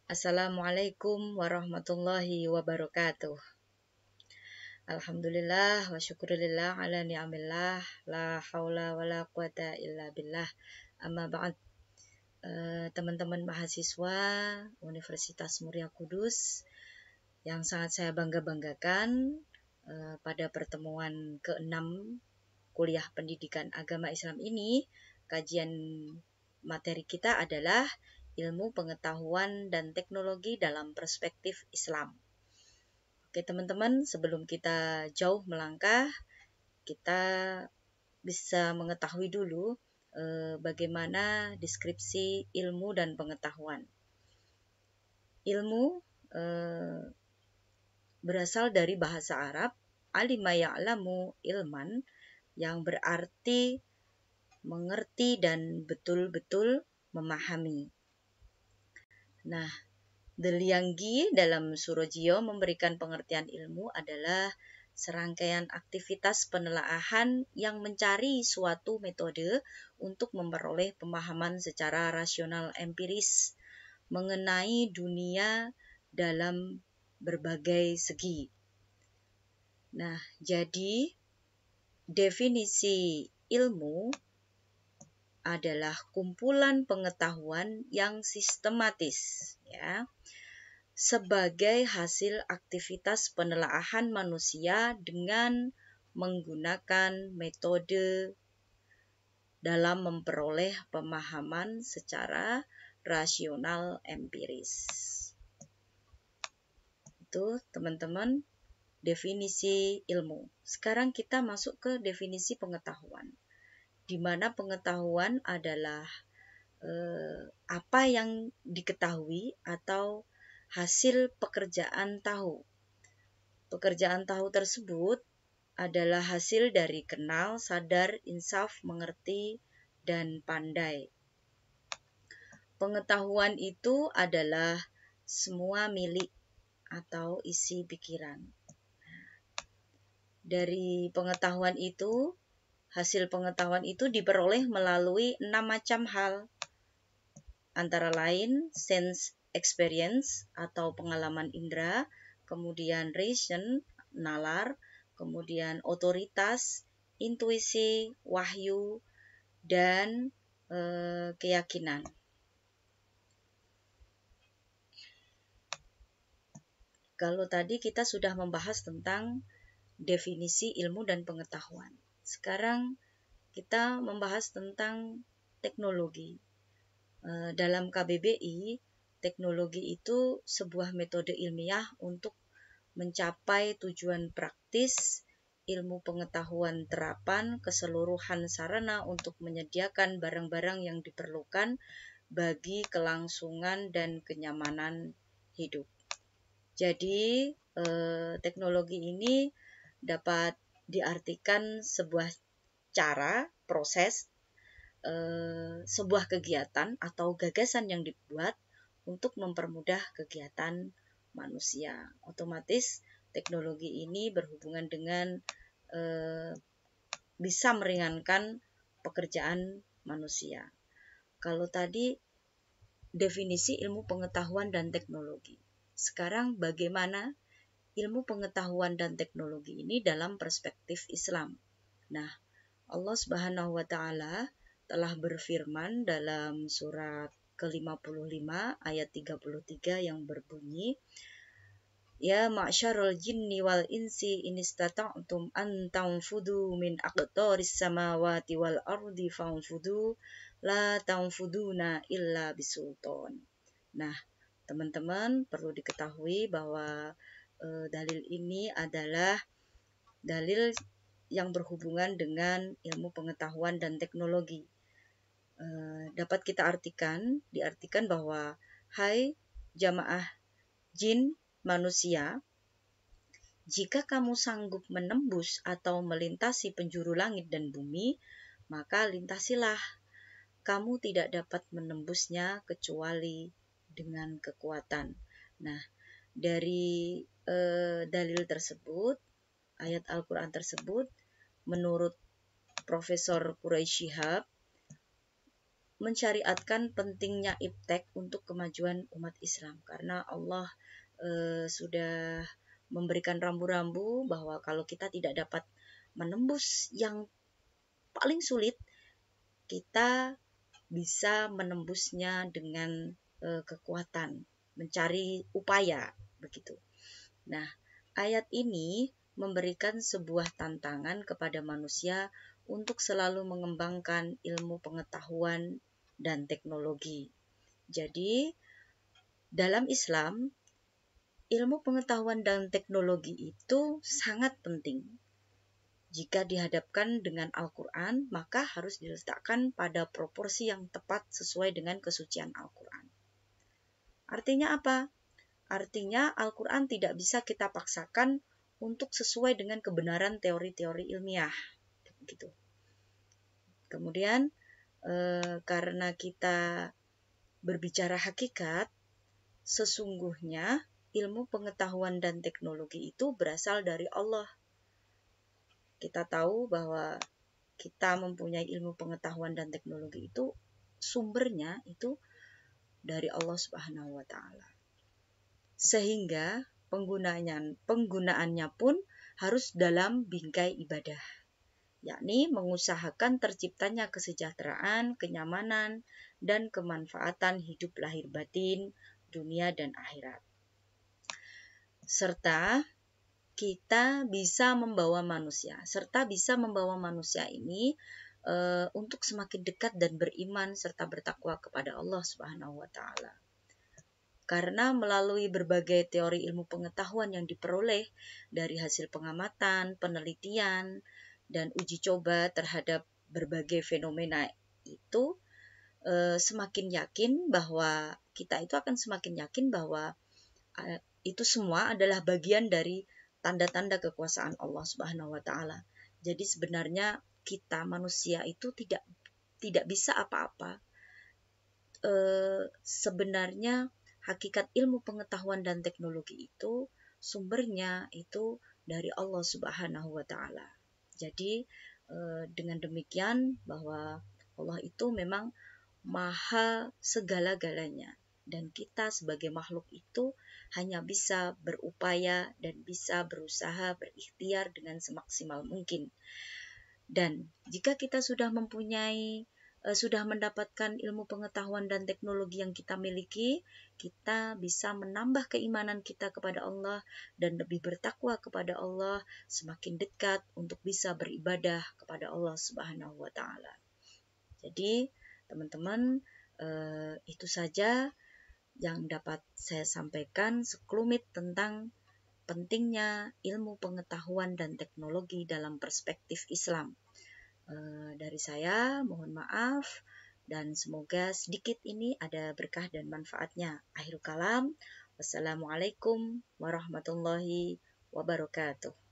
Assalamualaikum warahmatullahi wabarakatuh. Alhamdulillah wa syukurillah ala ni'amillah la haula wa la quwata illa billah. Amma ba'd. Teman-teman mahasiswa Universitas Muria Kudus yang sangat saya bangga-banggakan, pada pertemuan ke-6 kuliah pendidikan agama Islam ini, kajian materi kita adalah ilmu pengetahuan dan teknologi dalam perspektif Islam. Oke teman-teman, sebelum kita jauh melangkah, kita bisa mengetahui dulu bagaimana deskripsi ilmu dan pengetahuan. Ilmu berasal dari bahasa Arab, alima ya'lamu ilman, yang berarti mengerti dan betul-betul memahami. Nah, Delianggi dalam Surojio memberikan pengertian ilmu adalah serangkaian aktivitas penelaahan yang mencari suatu metode untuk memperoleh pemahaman secara rasional empiris mengenai dunia dalam berbagai segi. Nah, jadi definisi ilmu adalah kumpulan pengetahuan yang sistematis, ya, sebagai hasil aktivitas penelaahan manusia dengan menggunakan metode dalam memperoleh pemahaman secara rasional empiris. Itu teman-teman definisi ilmu. Sekarang kita masuk ke definisi pengetahuan, di mana pengetahuan adalah apa yang diketahui atau hasil pekerjaan tahu. Pekerjaan tahu tersebut adalah hasil dari kenal, sadar, insaf, mengerti, dan pandai. Pengetahuan itu adalah semua milik atau isi pikiran. Dari pengetahuan itu, hasil pengetahuan itu diperoleh melalui 6 macam hal, antara lain sense experience atau pengalaman indera, kemudian reason, nalar, kemudian otoritas, intuisi, wahyu, dan keyakinan. Kalau tadi kita sudah membahas tentang definisi ilmu dan pengetahuan. Sekarang kita membahas tentang teknologi. Dalam KBBI, teknologi itu sebuah metode ilmiah untuk mencapai tujuan praktis, ilmu pengetahuan terapan, keseluruhan sarana untuk menyediakan barang-barang yang diperlukan bagi kelangsungan dan kenyamanan hidup. Jadi, teknologi ini dapat diartikan sebuah cara, proses, sebuah kegiatan atau gagasan yang dibuat untuk mempermudah kegiatan manusia. Otomatis teknologi ini berhubungan dengan bisa meringankan pekerjaan manusia. Kalau tadi definisi ilmu pengetahuan dan teknologi. Sekarang bagaimana ilmu pengetahuan dan teknologi ini dalam perspektif Islam? Nah, Allah Subhanahu wa taala telah berfirman dalam surat ke-55 ayat 33 yang berbunyi, Ya ma'syarul jinni wal insi inistata'tum an tanfudu min aqtaris samawati wal ardi fanfudu la tanfuduna illa bisultan. Nah, teman-teman perlu diketahui bahwa dalil ini adalah dalil yang berhubungan dengan ilmu pengetahuan dan teknologi. Dapat kita diartikan bahwa hai jamaah jin manusia, jika kamu sanggup menembus atau melintasi penjuru langit dan bumi, maka lintasilah. Kamu tidak dapat menembusnya kecuali dengan kekuatan. Nah, dari dalil tersebut, ayat Al-Quran tersebut, menurut Profesor Quraish Shihab, mensyariatkan pentingnya iptek untuk kemajuan umat Islam, karena Allah sudah memberikan rambu-rambu bahwa kalau kita tidak dapat menembus yang paling sulit, kita bisa menembusnya dengan kekuatan, mencari upaya begitu. Nah, ayat ini memberikan sebuah tantangan kepada manusia untuk selalu mengembangkan ilmu pengetahuan dan teknologi. Jadi, dalam Islam, ilmu pengetahuan dan teknologi itu sangat penting. Jika dihadapkan dengan Al-Quran, maka harus diletakkan pada proporsi yang tepat sesuai dengan kesucian Al-Quran. Artinya apa? Artinya Al-Quran tidak bisa kita paksakan untuk sesuai dengan kebenaran teori-teori ilmiah. Gitu. Kemudian, karena kita berbicara hakikat, sesungguhnya ilmu pengetahuan dan teknologi itu berasal dari Allah. Kita tahu bahwa kita mempunyai ilmu pengetahuan dan teknologi itu sumbernya itu dari Allah Subhanahu wa taala. Sehingga penggunaannya pun harus dalam bingkai ibadah, yakni mengusahakan terciptanya kesejahteraan, kenyamanan, dan kemanfaatan hidup lahir batin, dunia dan akhirat. Serta kita bisa membawa manusia ini untuk semakin dekat dan beriman serta bertakwa kepada Allah Subhanahu wa taala. Karena melalui berbagai teori ilmu pengetahuan yang diperoleh dari hasil pengamatan, penelitian, dan uji coba terhadap berbagai fenomena itu, kita itu akan semakin yakin bahwa itu semua adalah bagian dari tanda-tanda kekuasaan Allah Subhanahu wa taala. Jadi sebenarnya kita manusia itu tidak bisa apa-apa. Sebenarnya hakikat ilmu pengetahuan dan teknologi itu sumbernya itu dari Allah Subhanahu wa taala. Jadi dengan demikian bahwa Allah itu memang maha segala-galanya, dan kita sebagai makhluk itu hanya bisa berupaya dan bisa berusaha berikhtiar dengan semaksimal mungkin. Dan jika kita sudah mendapatkan ilmu pengetahuan dan teknologi yang kita miliki, kita bisa menambah keimanan kita kepada Allah dan lebih bertakwa kepada Allah, semakin dekat untuk bisa beribadah kepada Allah Subhanahu wa taala. Jadi, teman-teman, itu saja yang dapat saya sampaikan sekelumit tentang pentingnya ilmu pengetahuan dan teknologi dalam perspektif Islam. Dari saya, mohon maaf, dan semoga sedikit ini ada berkah dan manfaatnya. Akhirul kalam, wassalamualaikum warahmatullahi wabarakatuh.